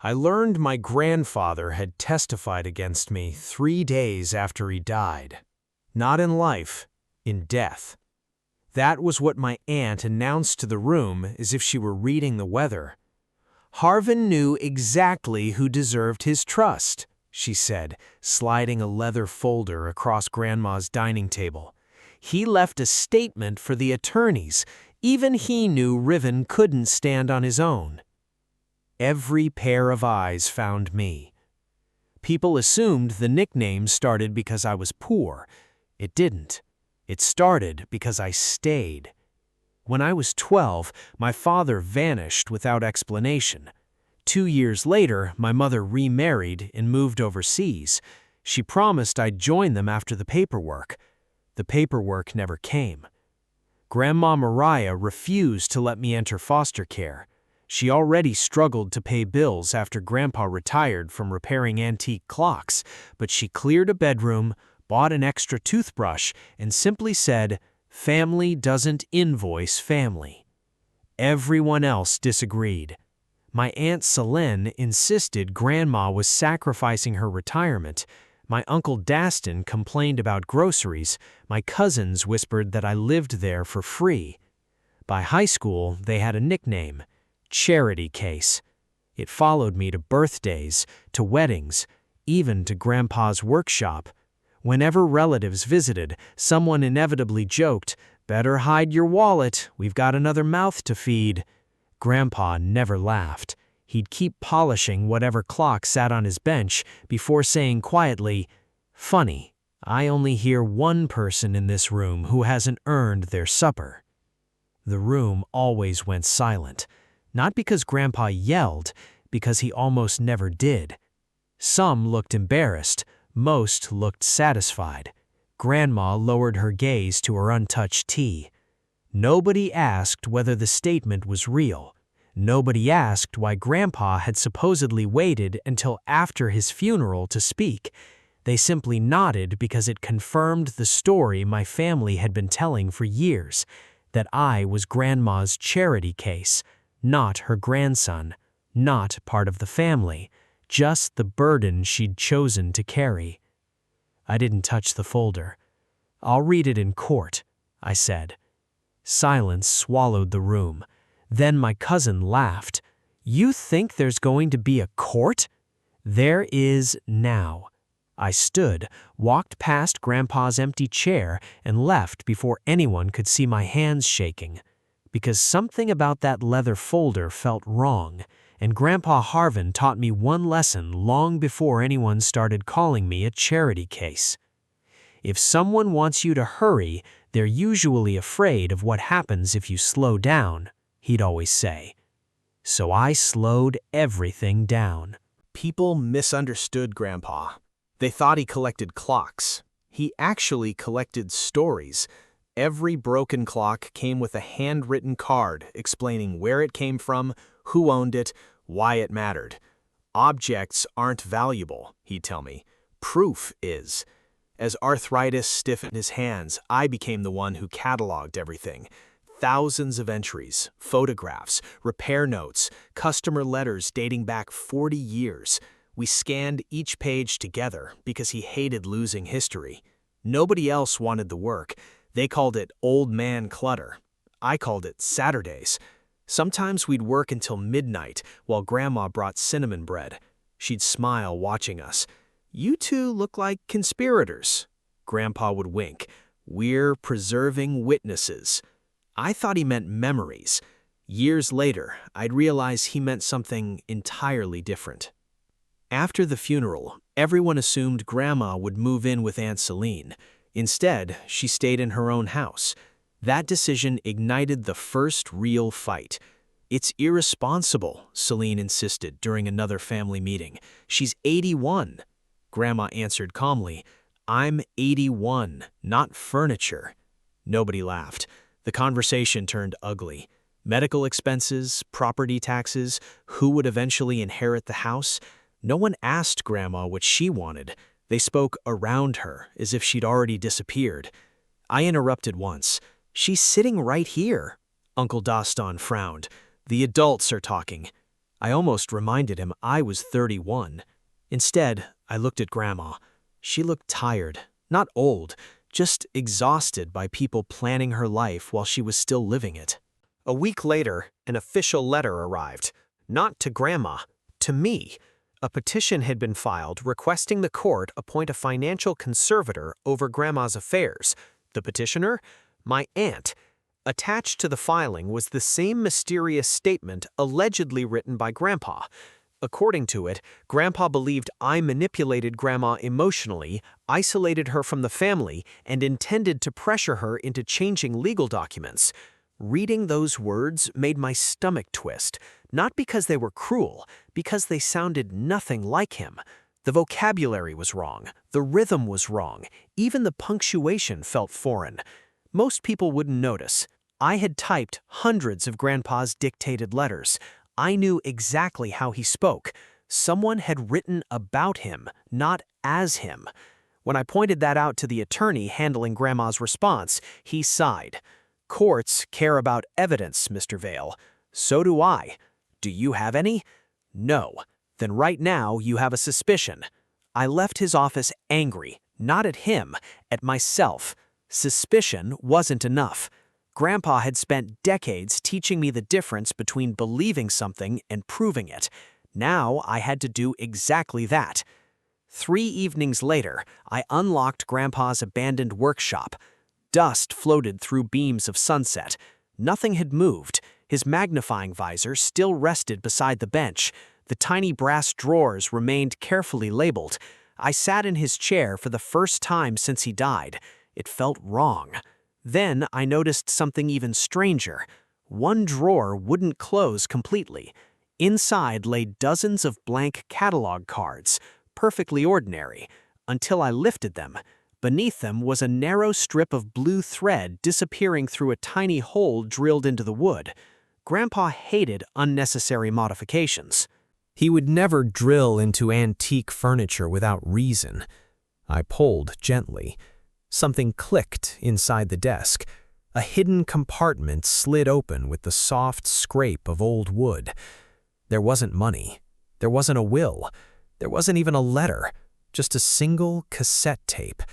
I learned my grandfather had testified against me 3 days after he died. Not in life, in death. That was what my aunt announced to the room as if she were reading the weather. "Harvin knew exactly who deserved his trust," she said, sliding a leather folder across Grandma's dining table. "He left a statement for the attorneys. Even he knew Riven couldn't stand on his own." Every pair of eyes found me. People assumed the nickname started because I was poor. It didn't. It started because I stayed. When I was 12, my father vanished without explanation. 2 years later, my mother remarried and moved overseas. She promised I'd join them after the paperwork. The paperwork never came. Grandma Mariah refused to let me enter foster care. She already struggled to pay bills after Grandpa retired from repairing antique clocks, but she cleared a bedroom, bought an extra toothbrush, and simply said, "Family doesn't invoice family." Everyone else disagreed. My Aunt Selene insisted Grandma was sacrificing her retirement. My Uncle Daston complained about groceries. My cousins whispered that I lived there for free. By high school, they had a nickname: Charity Case. It followed me to birthdays, to weddings, even to Grandpa's workshop. Whenever relatives visited, someone inevitably joked, "Better hide your wallet, we've got another mouth to feed." Grandpa never laughed. He'd keep polishing whatever clock sat on his bench before saying quietly, "Funny, I only hear one person in this room who hasn't earned their supper." The room always went silent. Not because Grandpa yelled, because he almost never did. Some looked embarrassed, most looked satisfied. Grandma lowered her gaze to her untouched tea. Nobody asked whether the statement was real. Nobody asked why Grandpa had supposedly waited until after his funeral to speak. They simply nodded because it confirmed the story my family had been telling for years, that I was Grandma's charity case. Not her grandson, not part of the family, just the burden she'd chosen to carry. I didn't touch the folder. "I'll read it in court," I said. Silence swallowed the room. Then my cousin laughed. "You think there's going to be a court?" "There is now." I stood, walked past Grandpa's empty chair, and left before anyone could see my hands shaking. Because something about that leather folder felt wrong, and Grandpa Harvin taught me one lesson long before anyone started calling me a charity case. If someone wants you to hurry, they're usually afraid of what happens if you slow down, he'd always say. So I slowed everything down. People misunderstood Grandpa. They thought he collected clocks. He actually collected stories. Every broken clock came with a handwritten card explaining where it came from, who owned it, why it mattered. "Objects aren't valuable," he'd tell me. "Proof is." As arthritis stiffened his hands, I became the one who cataloged everything. Thousands of entries, photographs, repair notes, customer letters dating back 40 years. We scanned each page together because he hated losing history. Nobody else wanted the work. They called it old man clutter. I called it Saturdays. Sometimes we'd work until midnight while Grandma brought cinnamon bread. She'd smile watching us. "You two look like conspirators." Grandpa would wink. "We're preserving witnesses." I thought he meant memories. Years later, I'd realize he meant something entirely different. After the funeral, everyone assumed Grandma would move in with Aunt Selene. Instead, she stayed in her own house. That decision ignited the first real fight. "It's irresponsible," Selene insisted during another family meeting. "She's 81. Grandma answered calmly, "I'm 81, not furniture." Nobody laughed. The conversation turned ugly. Medical expenses, property taxes, who would eventually inherit the house? No one asked Grandma what she wanted. They spoke around her, as if she'd already disappeared. I interrupted once. "She's sitting right here." Uncle Daston frowned. "The adults are talking." I almost reminded him I was 31. Instead, I looked at Grandma. She looked tired, not old, just exhausted by people planning her life while she was still living it. A week later, an official letter arrived. Not to Grandma, to me. A petition had been filed requesting the court appoint a financial conservator over Grandma's affairs. The petitioner? My aunt. Attached to the filing was the same mysterious statement allegedly written by Grandpa. According to it, Grandpa believed I manipulated Grandma emotionally, isolated her from the family, and intended to pressure her into changing legal documents. Reading those words made my stomach twist, not because they were cruel, because they sounded nothing like him. The vocabulary was wrong, the rhythm was wrong, even the punctuation felt foreign. Most people wouldn't notice. I had typed hundreds of Grandpa's dictated letters. I knew exactly how he spoke. Someone had written about him, not as him. When I pointed that out to the attorney handling Grandma's response, he sighed. Courts care about evidence, Mr. Vale. So do I. Do you have any? No. Then right now you have a suspicion. I left his office angry, not at him, at myself. Suspicion wasn't enough. Grandpa had spent decades teaching me the difference between believing something and proving it. Now I had to do exactly that. 3 evenings later, I unlocked Grandpa's abandoned workshop. Dust floated through beams of sunset. Nothing had moved. His magnifying visor still rested beside the bench. The tiny brass drawers remained carefully labeled. I sat in his chair for the first time since he died. It felt wrong. Then I noticed something even stranger. One drawer wouldn't close completely. Inside lay dozens of blank catalog cards, perfectly ordinary, until I lifted them. Beneath them was a narrow strip of blue thread disappearing through a tiny hole drilled into the wood. Grandpa hated unnecessary modifications. He would never drill into antique furniture without reason. I pulled gently. Something clicked inside the desk. A hidden compartment slid open with the soft scrape of old wood. There wasn't money. There wasn't a will. There wasn't even a letter. Just a single cassette tape.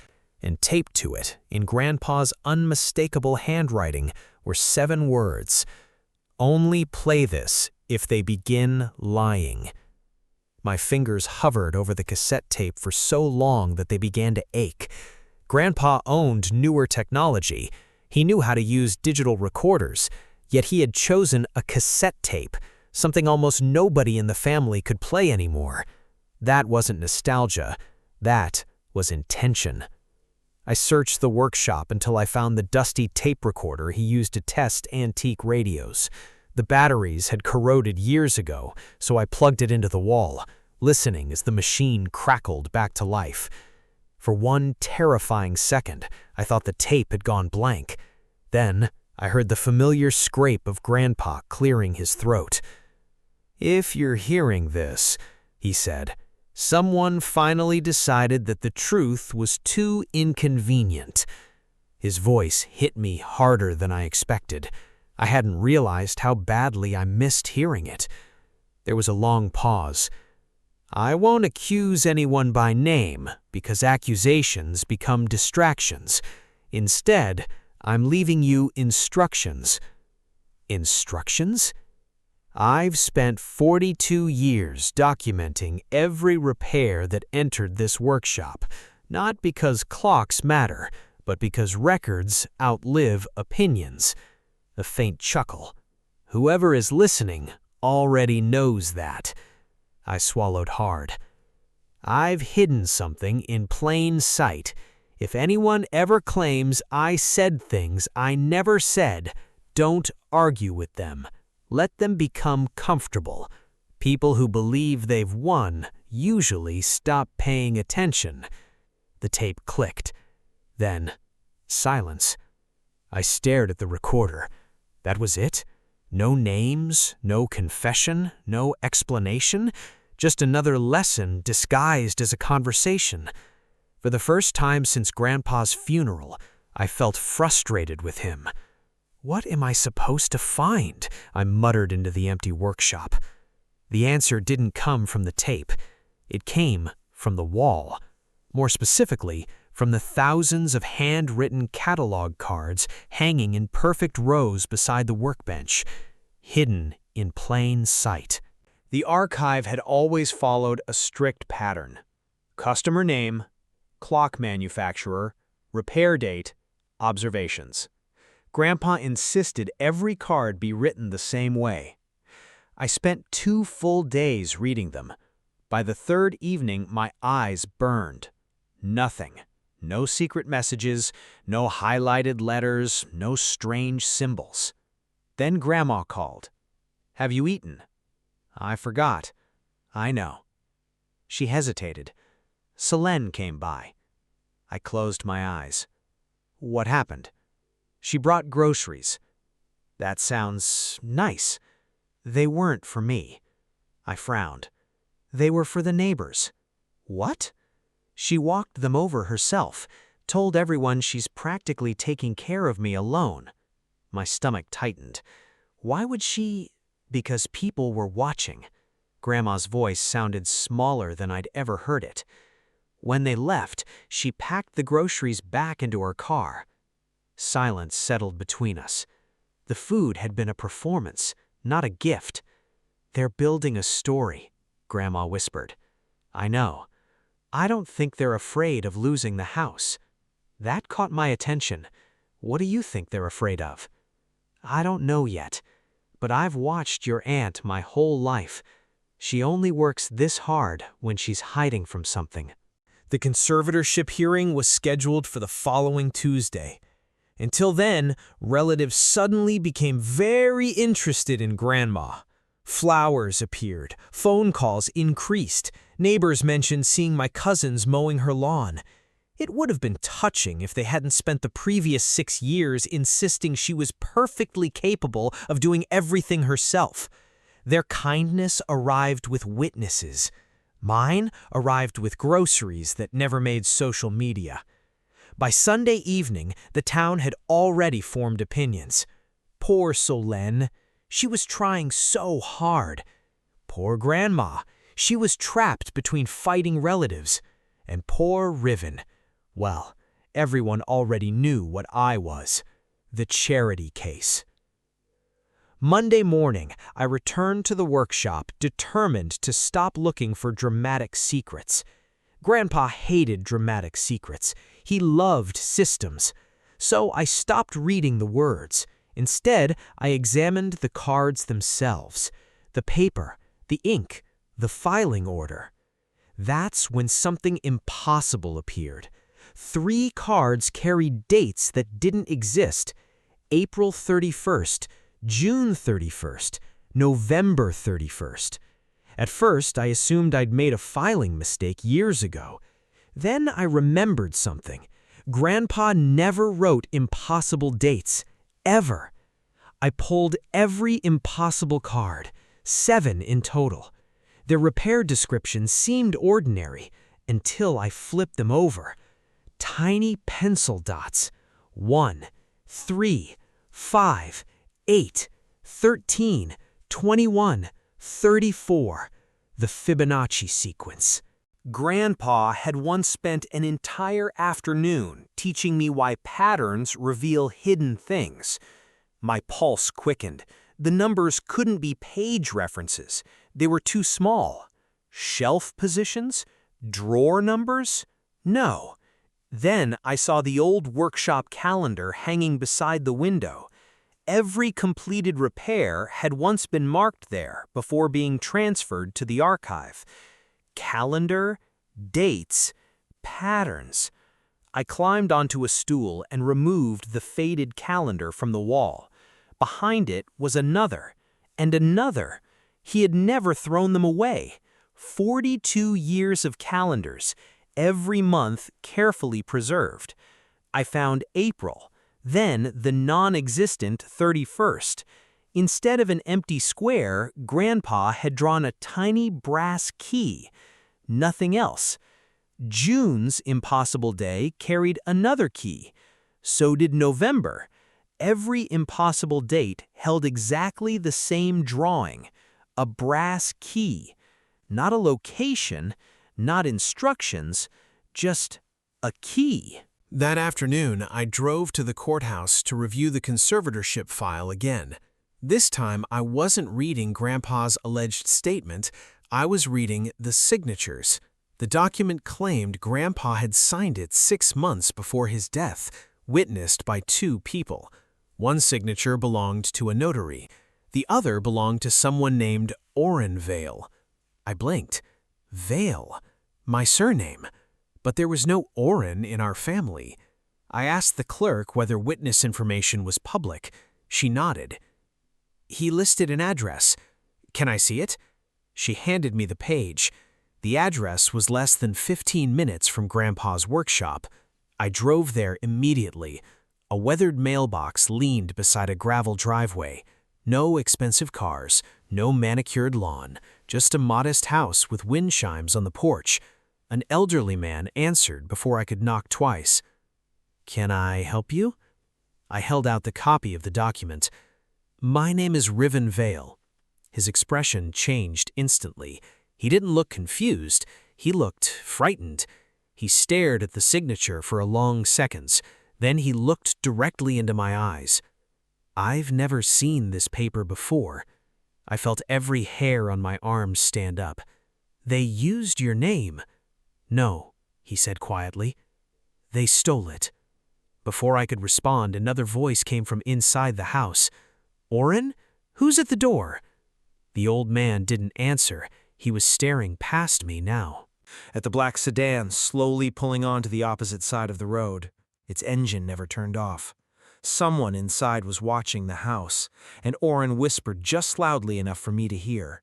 And taped to it, in Grandpa's unmistakable handwriting, were 7 words. Only play this if they begin lying. My fingers hovered over the cassette tape for so long that they began to ache. Grandpa owned newer technology. He knew how to use digital recorders, yet he had chosen a cassette tape, something almost nobody in the family could play anymore. That wasn't nostalgia. That was intention. I searched the workshop until I found the dusty tape recorder he used to test antique radios. The batteries had corroded years ago, so I plugged it into the wall, listening as the machine crackled back to life. For one terrifying second, I thought the tape had gone blank. Then, I heard the familiar scrape of Grandpa clearing his throat. "If you're hearing this," he said, "someone finally decided that the truth was too inconvenient." His voice hit me harder than I expected. I hadn't realized how badly I missed hearing it. There was a long pause. "I won't accuse anyone by name, because accusations become distractions. Instead, I'm leaving you instructions." Instructions? I've spent 42 years documenting every repair that entered this workshop, not because clocks matter, but because records outlive opinions. A faint chuckle. Whoever is listening already knows that. I swallowed hard. I've hidden something in plain sight. If anyone ever claims I said things I never said, don't argue with them. Let them become comfortable. People who believe they've won usually stop paying attention. The tape clicked. Then, silence. I stared at the recorder. That was it? No names, no confession, no explanation? Just another lesson disguised as a conversation. For the first time since Grandpa's funeral, I felt frustrated with him. "What am I supposed to find?" I muttered into the empty workshop. The answer didn't come from the tape. It came from the wall. More specifically, from the thousands of handwritten catalog cards hanging in perfect rows beside the workbench, hidden in plain sight. The archive had always followed a strict pattern. Customer name, clock manufacturer, repair date, observations. Grandpa insisted every card be written the same way. I spent 2 full days reading them. By the 3rd evening, my eyes burned. Nothing. No secret messages, no highlighted letters, no strange symbols. Then Grandma called. "Have you eaten?" "I forgot." "I know." She hesitated. Selene came by. I closed my eyes. "What happened?" "She brought groceries." "That sounds nice." "They weren't for me." I frowned. "They were for the neighbors." "What?" "She walked them over herself, told everyone she's practically taking care of me alone." My stomach tightened. Why would she? Because people were watching. Grandma's voice sounded smaller than I'd ever heard it. When they left, she packed the groceries back into her car. Silence settled between us. The food had been a performance, not a gift. "They're building a story," Grandma whispered. "I know. I don't think they're afraid of losing the house." That caught my attention. "What do you think they're afraid of?" "I don't know yet, but I've watched your aunt my whole life. She only works this hard when she's hiding from something." The conservatorship hearing was scheduled for the following Tuesday. Until then, relatives suddenly became very interested in Grandma. Flowers appeared, phone calls increased, neighbors mentioned seeing my cousins mowing her lawn. It would have been touching if they hadn't spent the previous 6 years insisting she was perfectly capable of doing everything herself. Their kindness arrived with witnesses. Mine arrived with groceries that never made social media. By Sunday evening, the town had already formed opinions. Poor Solène. She was trying so hard. Poor Grandma. She was trapped between fighting relatives. And poor Riven. Well, everyone already knew what I was. The charity case. Monday morning, I returned to the workshop, determined to stop looking for dramatic secrets. Grandpa hated dramatic secrets. He loved systems. So I stopped reading the words. Instead, I examined the cards themselves. The paper, the ink, the filing order. That's when something impossible appeared. 3 cards carried dates that didn't exist. April 31st, June 31st, November 31st. At first, I assumed I'd made a filing mistake years ago. Then I remembered something. Grandpa never wrote impossible dates, ever. I pulled every impossible card, 7 in total. Their repair descriptions seemed ordinary until I flipped them over. Tiny pencil dots. 1, 3, 5, 8, 13, 21, 34. The Fibonacci sequence. Grandpa had once spent an entire afternoon teaching me why patterns reveal hidden things. My pulse quickened. The numbers couldn't be page references. They were too small. Shelf positions? Drawer numbers? No. Then I saw the old workshop calendar hanging beside the window. Every completed repair had once been marked there before being transferred to the archive. Calendar, dates, patterns. I climbed onto a stool and removed the faded calendar from the wall. Behind it was another, and another. He had never thrown them away. 42 years of calendars, every month carefully preserved. I found April, then the non-existent 31st. Instead of an empty square, Grandpa had drawn a tiny brass key. Nothing else. June's impossible day carried another key. So did November. Every impossible date held exactly the same drawing. A brass key. Not a location, not instructions, just a key. That afternoon, I drove to the courthouse to review the conservatorship file again. This time, I wasn't reading Grandpa's alleged statement, I was reading the signatures. The document claimed Grandpa had signed it 6 months before his death, witnessed by 2 people. One signature belonged to a notary. The other belonged to someone named Orrin Vale. I blinked. Vale? My surname. But there was no Orrin in our family. I asked the clerk whether witness information was public. She nodded. He listed an address. Can I see it? She handed me the page. The address was less than 15 minutes from Grandpa's workshop. I drove there immediately. A weathered mailbox leaned beside a gravel driveway. No expensive cars, no manicured lawn, just a modest house with wind chimes on the porch. An elderly man answered before I could knock twice. "Can I help you?" I held out the copy of the document. "My name is Riven Vale." His expression changed instantly. He didn't look confused. He looked frightened. He stared at the signature for a long seconds. Then he looked directly into my eyes. I've never seen this paper before. I felt every hair on my arms stand up. "They used your name." "No," he said quietly. "They stole it." Before I could respond, another voice came from inside the house. "Orrin? Who's at the door?" The old man didn't answer. He was staring past me now. At the black sedan slowly pulling onto the opposite side of the road. Its engine never turned off. Someone inside was watching the house, and Orrin whispered just loudly enough for me to hear.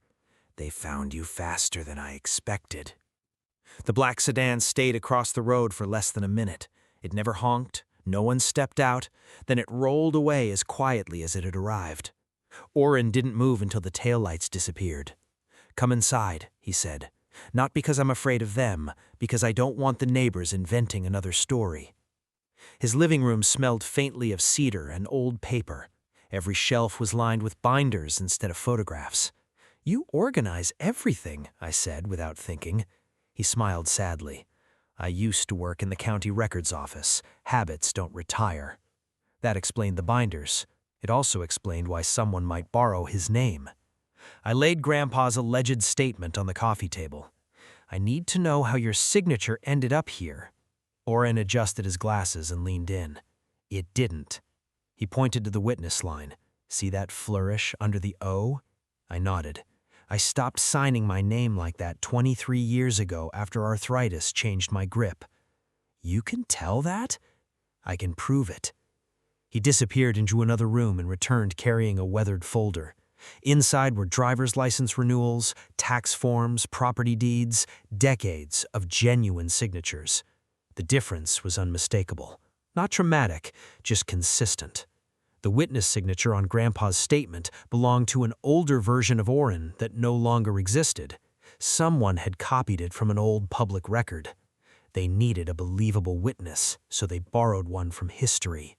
"They found you faster than I expected." The black sedan stayed across the road for less than a minute. It never honked, no one stepped out, then it rolled away as quietly as it had arrived. Orrin didn't move until the taillights disappeared. "Come inside," he said. "Not because I'm afraid of them, because I don't want the neighbors inventing another story." His living room smelled faintly of cedar and old paper. Every shelf was lined with binders instead of photographs. "You organize everything," I said without thinking. He smiled sadly. "I used to work in the county records office. Habits don't retire." That explained the binders. It also explained why someone might borrow his name. I laid Grandpa's alleged statement on the coffee table. "I need to know how your signature ended up here." Orrin adjusted his glasses and leaned in. "It didn't." He pointed to the witness line. "See that flourish under the O?" I nodded. "I stopped signing my name like that 23 years ago after arthritis changed my grip." "You can tell that?" "I can prove it." He disappeared into another room and returned carrying a weathered folder. Inside were driver's license renewals, tax forms, property deeds, decades of genuine signatures. The difference was unmistakable. Not dramatic, just consistent. The witness signature on Grandpa's statement belonged to an older version of Orrin that no longer existed. Someone had copied it from an old public record. They needed a believable witness, so they borrowed one from history.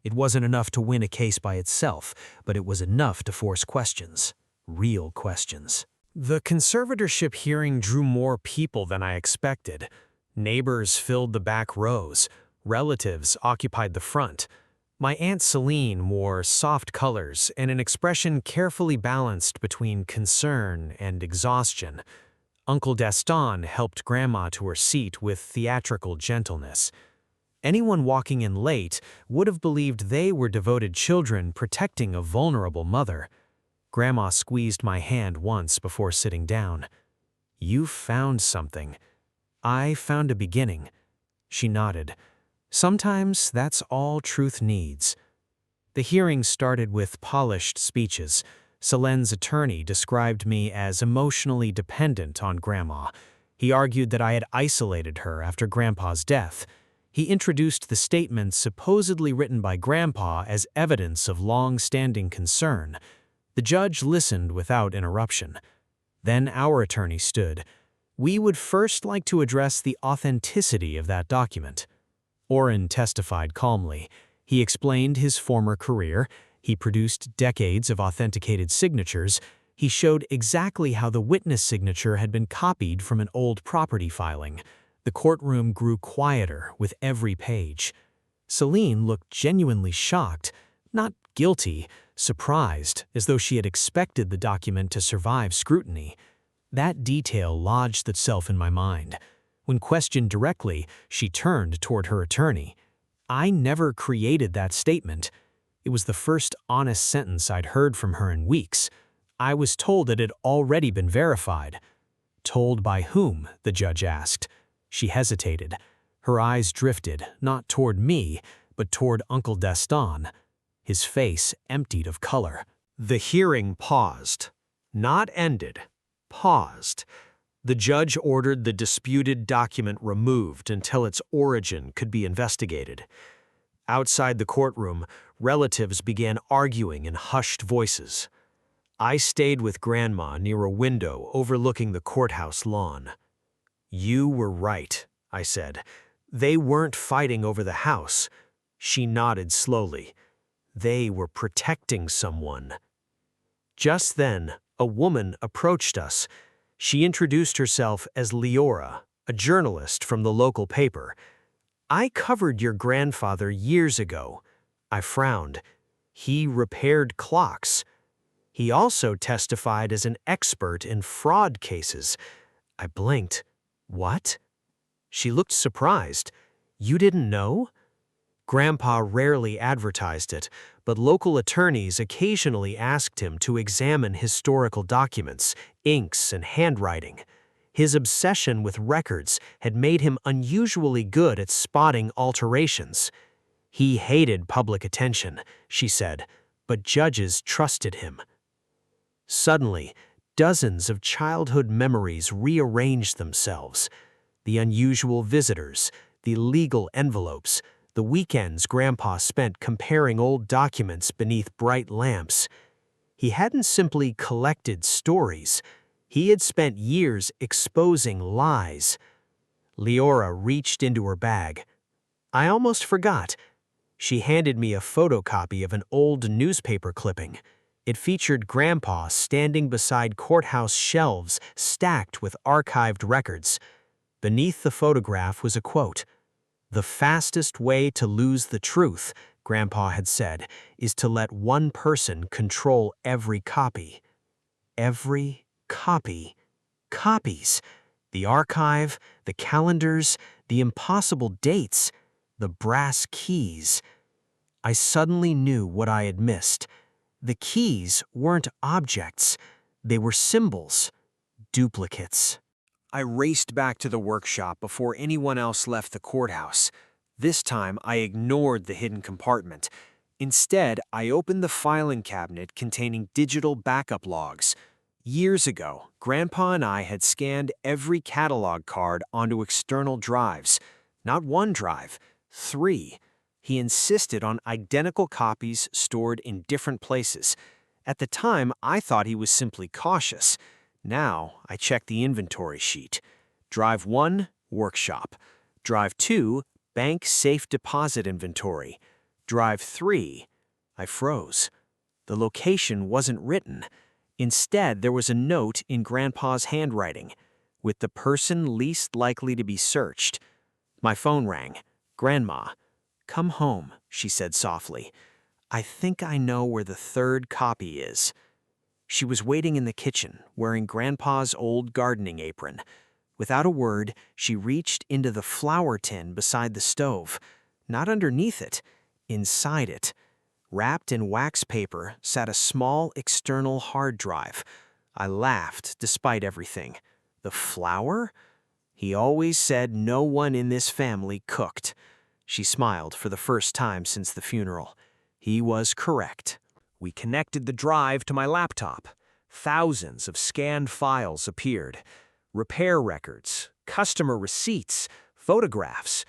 It wasn't enough to win a case by itself, but it was enough to force questions. Real questions. The conservatorship hearing drew more people than I expected. Neighbors filled the back rows. Relatives occupied the front. My Aunt Celine wore soft colors and an expression carefully balanced between concern and exhaustion. Uncle Daston helped Grandma to her seat with theatrical gentleness. Anyone walking in late would have believed they were devoted children protecting a vulnerable mother. Grandma squeezed my hand once before sitting down. "You found something." "I found a beginning." She nodded. "Sometimes that's all truth needs." The hearing started with polished speeches. Celine's attorney described me as emotionally dependent on Grandma. He argued that I had isolated her after Grandpa's death. He introduced the statement supposedly written by Grandpa as evidence of long-standing concern. The judge listened without interruption. Then our attorney stood. "We would first like to address the authenticity of that document." Orrin testified calmly. He explained his former career. He produced decades of authenticated signatures. He showed exactly how the witness signature had been copied from an old property filing. The courtroom grew quieter with every page. Celine looked genuinely shocked, not guilty, surprised, as though she had expected the document to survive scrutiny. That detail lodged itself in my mind. When questioned directly, she turned toward her attorney. "I never created that statement." It was the first honest sentence I'd heard from her in weeks. I was told it had already been verified. "Told by whom?" the judge asked. She hesitated. Her eyes drifted, not toward me, but toward Uncle Destin. His face emptied of color. The hearing paused. Not ended. Paused. The judge ordered the disputed document removed until its origin could be investigated. Outside the courtroom, relatives began arguing in hushed voices. I stayed with Grandma near a window overlooking the courthouse lawn. "You were right," I said. "They weren't fighting over the house." She nodded slowly. "They were protecting someone." Just then, a woman approached us. She introduced herself as Leora, a journalist from the local paper. "I covered your grandfather years ago." I frowned. "He repaired clocks." "He also testified as an expert in fraud cases." I blinked. "What?" She looked surprised. "You didn't know?" Grandpa rarely advertised it, but local attorneys occasionally asked him to examine historical documents, inks, and handwriting. His obsession with records had made him unusually good at spotting alterations. "He hated public attention," she said, "but judges trusted him." Suddenly, dozens of childhood memories rearranged themselves. The unusual visitors, the legal envelopes, the weekends Grandpa spent comparing old documents beneath bright lamps. He hadn't simply collected stories. He had spent years exposing lies. Leora reached into her bag. "I almost forgot." She handed me a photocopy of an old newspaper clipping. It featured Grandpa standing beside courthouse shelves stacked with archived records. Beneath the photograph was a quote. "The fastest way to lose the truth," Grandpa had said, "is to let one person control every copy." Every copy. Copies. The archive, the calendars, the impossible dates, the brass keys. I suddenly knew what I had missed. The keys weren't objects. They were symbols. Duplicates. I raced back to the workshop before anyone else left the courthouse. This time, I ignored the hidden compartment. Instead, I opened the filing cabinet containing digital backup logs. Years ago, Grandpa and I had scanned every catalog card onto external drives. Not one drive, 3. He insisted on identical copies stored in different places. At the time, I thought he was simply cautious. Now, I checked the inventory sheet. Drive 1, workshop. Drive 2, bank safe deposit inventory. Drive 3, I froze. The location wasn't written. Instead, there was a note in Grandpa's handwriting, with the person least likely to be searched. My phone rang. "Grandma." "Come home," she said softly. "I think I know where the third copy is." She was waiting in the kitchen, wearing Grandpa's old gardening apron. Without a word, she reached into the flour tin beside the stove. Not underneath it, inside it. Wrapped in wax paper sat a small external hard drive. I laughed despite everything. The flour? He always said no one in this family cooked. She smiled for the first time since the funeral. He was correct. We connected the drive to my laptop. Thousands of scanned files appeared. Repair records, customer receipts, photographs.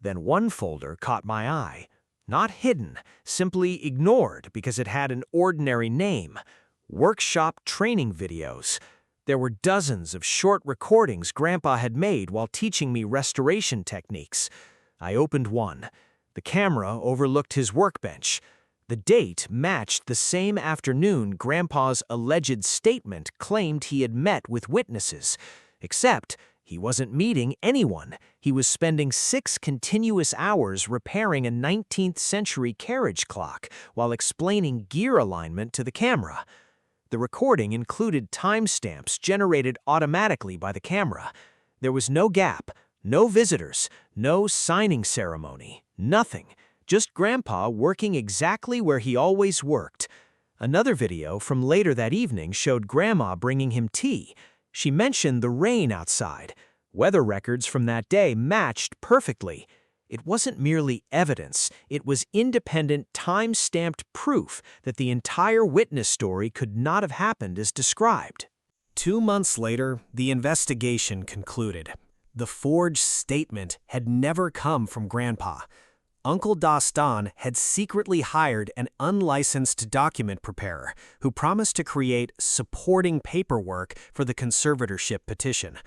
Then one folder caught my eye. Not hidden, simply ignored because it had an ordinary name. Workshop training videos. There were dozens of short recordings Grandpa had made while teaching me restoration techniques. I opened one. The camera overlooked his workbench. The date matched the same afternoon Grandpa's alleged statement claimed he had met with witnesses, except he wasn't meeting anyone. He was spending 6 continuous hours repairing a 19th century carriage clock while explaining gear alignment to the camera. The recording included timestamps generated automatically by the camera. There was no gap, no visitors, no signing ceremony, nothing. Just Grandpa working exactly where he always worked. Another video from later that evening showed Grandma bringing him tea. She mentioned the rain outside. Weather records from that day matched perfectly. It wasn't merely evidence, it was independent, time-stamped proof that the entire witness story could not have happened as described. 2 months later, the investigation concluded. The forged statement had never come from Grandpa. Uncle Dastan had secretly hired an unlicensed document preparer who promised to create supporting paperwork for the conservatorship petition.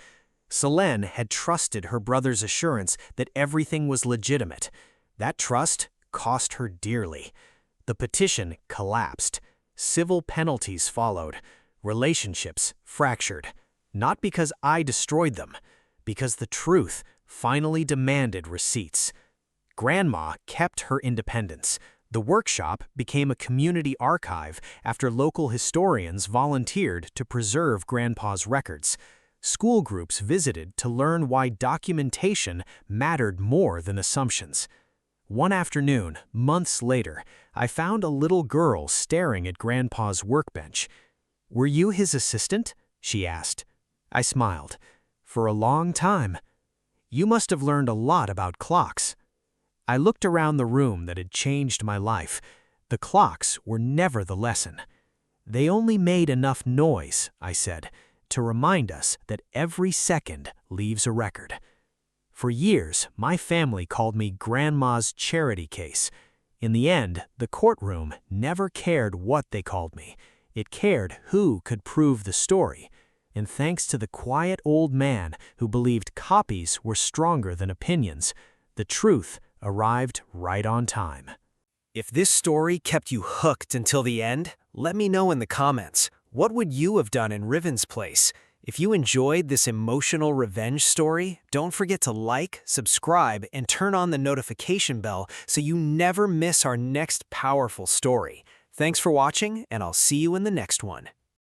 Selene had trusted her brother's assurance that everything was legitimate. That trust cost her dearly. The petition collapsed. Civil penalties followed. Relationships fractured. Not because I destroyed them, because the truth finally demanded receipts. Grandma kept her independence. The workshop became a community archive after local historians volunteered to preserve Grandpa's records. School groups visited to learn why documentation mattered more than assumptions. One afternoon, months later, I found a little girl staring at Grandpa's workbench. "Were you his assistant?" she asked. I smiled. "For a long time. You must have learned a lot about clocks." I looked around the room that had changed my life. The clocks were never the lesson. "They only made enough noise," I said, "to remind us that every second leaves a record." For years, my family called me Grandma's charity case. In the end, the courtroom never cared what they called me. It cared who could prove the story. And thanks to the quiet old man who believed copies were stronger than opinions, the truth arrived right on time. If this story kept you hooked until the end, let me know in the comments. What would you have done in Riven's place? If you enjoyed this emotional revenge story, don't forget to like, subscribe, and turn on the notification bell so you never miss our next powerful story. Thanks for watching, and I'll see you in the next one.